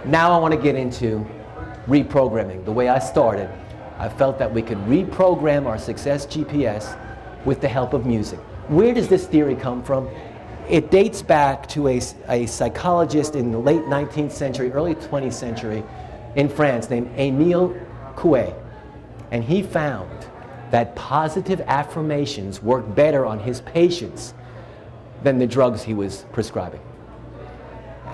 Now I want to get into reprogramming. The way I started, I felt that we could reprogram our success GPS with the help of music. Where does this theory come from? It dates back to a psychologist in the late 19th century, early 20th century in France named Émile Coué. And he found that positive affirmations work better on his patients than the drugs he was prescribing.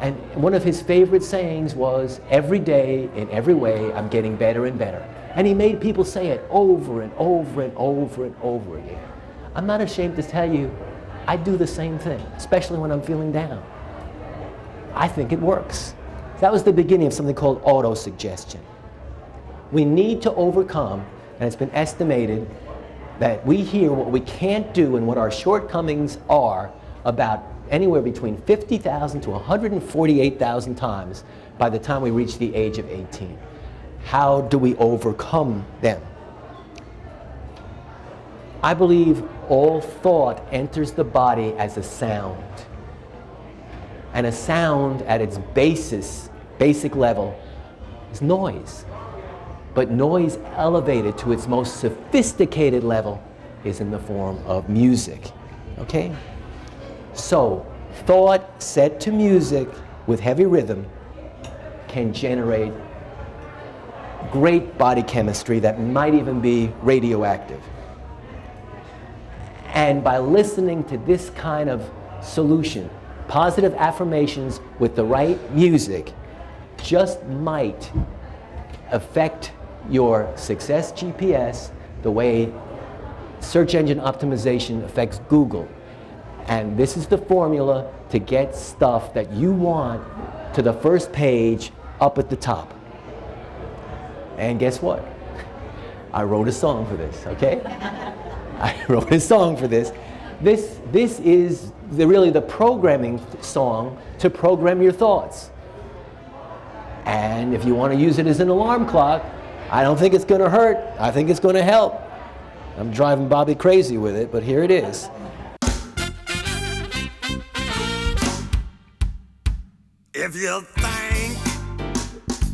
And one of his favorite sayings was, every day, in every way, I'm getting better and better. And he made people say it over and over and over and over again. I'm not ashamed to tell you, I do the same thing, especially when I'm feeling down. I think it works. That was the beginning of something called autosuggestion. We need to overcome, and it's been estimated that we hear what we can't do and what our shortcomings are about anywhere between 50,000 to 148,000 times by the time we reach the age of 18. How do we overcome them? I believe all thought enters the body as a sound. And a sound at its basic level is noise. But noise elevated to its most sophisticated level is in the form of music. Okay? So, thought set to music with heavy rhythm can generate great body chemistry that might even be radioactive. And by listening to this kind of solution, positive affirmations with the right music just might affect your success GPS the way search engine optimization affects Google. And this is the formula to get stuff that you want to the first page up at the top. And guess what? I wrote a song for this, okay? I wrote a song for this. This is really the programming song to program your thoughts. And if you want to use it as an alarm clock, I don't think it's going to hurt. I think it's going to help. I'm driving Bobby crazy with it, but here it is. If you think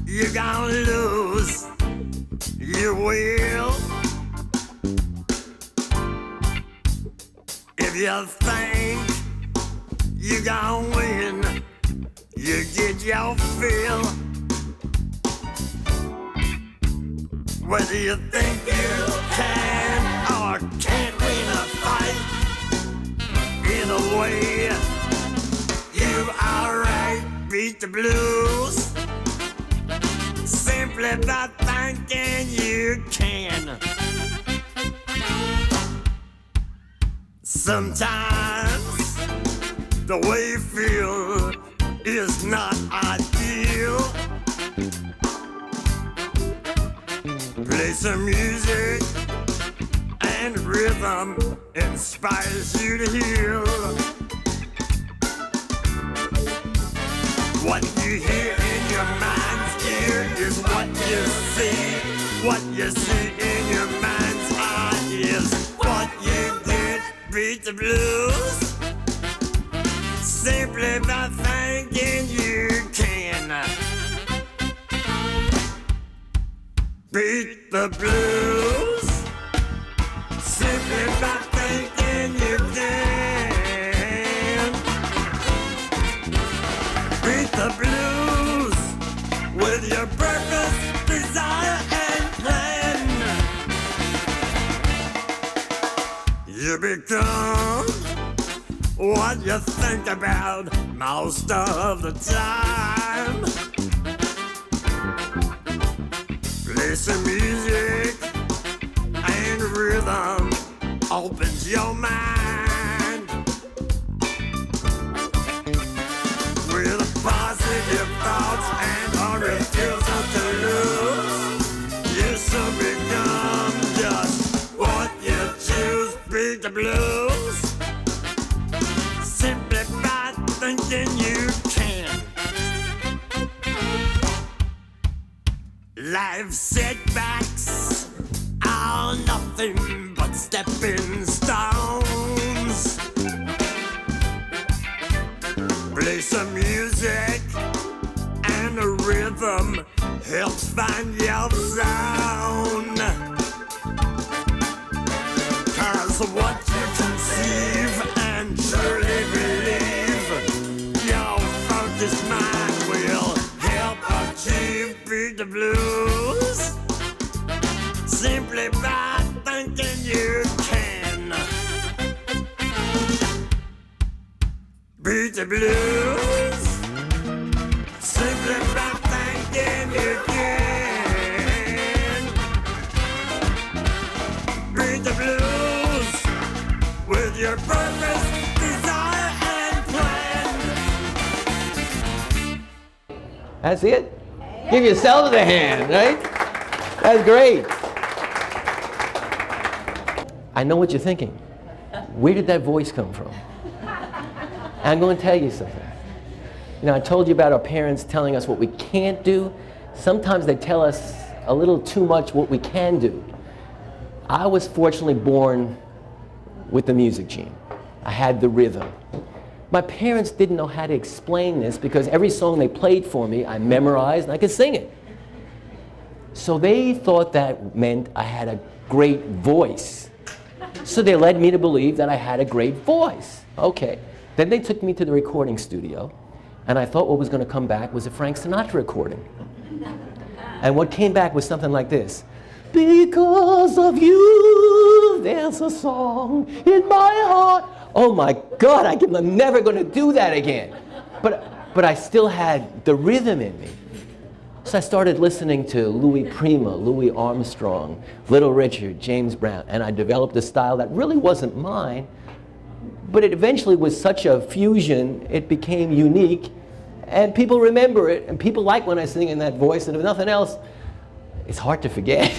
you're gonna lose, you will. If you think you're gonna win, you get your fill. Whether you think you can or can't win a fight, either way, you are right. Beat the blues simply by thinking you can. Sometimes the way you feel is not ideal. Play some music and rhythm inspires you to heal. What you hear in your mind's ear is what you see. What you see in your mind's eye is what you get. Beat the blues simply by thinking you can. Beat the blues simply by thinking you can. Beat the blues with your purpose, desire, and plan. You become what you think about most of the time. Play some music and rhythm opens your mind with positive thoughts and a refusal to lose. You soon become just what you choose. Beat the blues simply by thinking you can. Life setbacks are nothing but stepping stones. Play some music and and a rhythm helps find your zone. 'Cause what you conceive and truly believe, your focused mind will help achieve beat the blues. Simply by thinking you can beat the blues. Simply by thinking you can beat the blues with your purpose, desire, and plan. That's it. Give yourselves a hand, right? That's great. I know what you're thinking. Where did that voice come from? I'm going to tell you something. You know, I told you about our parents telling us what we can't do. Sometimes they tell us a little too much what we can do. I was fortunately born with the music gene. I had the rhythm. My parents didn't know how to explain this because every song they played for me, I memorized and I could sing it. So they thought that meant I had a great voice. So they led me to believe that I had a great voice. Okay. Then they took me to the recording studio, and I thought what was going to come back was a Frank Sinatra recording. And what came back was something like this. Because of you, there's a song in my heart. Oh my God, I'm never going to do that again. But I still had the rhythm in me. So I started listening to Louis Prima, Louis Armstrong, Little Richard, James Brown, and I developed a style that really wasn't mine, but it eventually was such a fusion, it became unique, and people remember it, and people like when I sing in that voice, and if nothing else, it's hard to forget.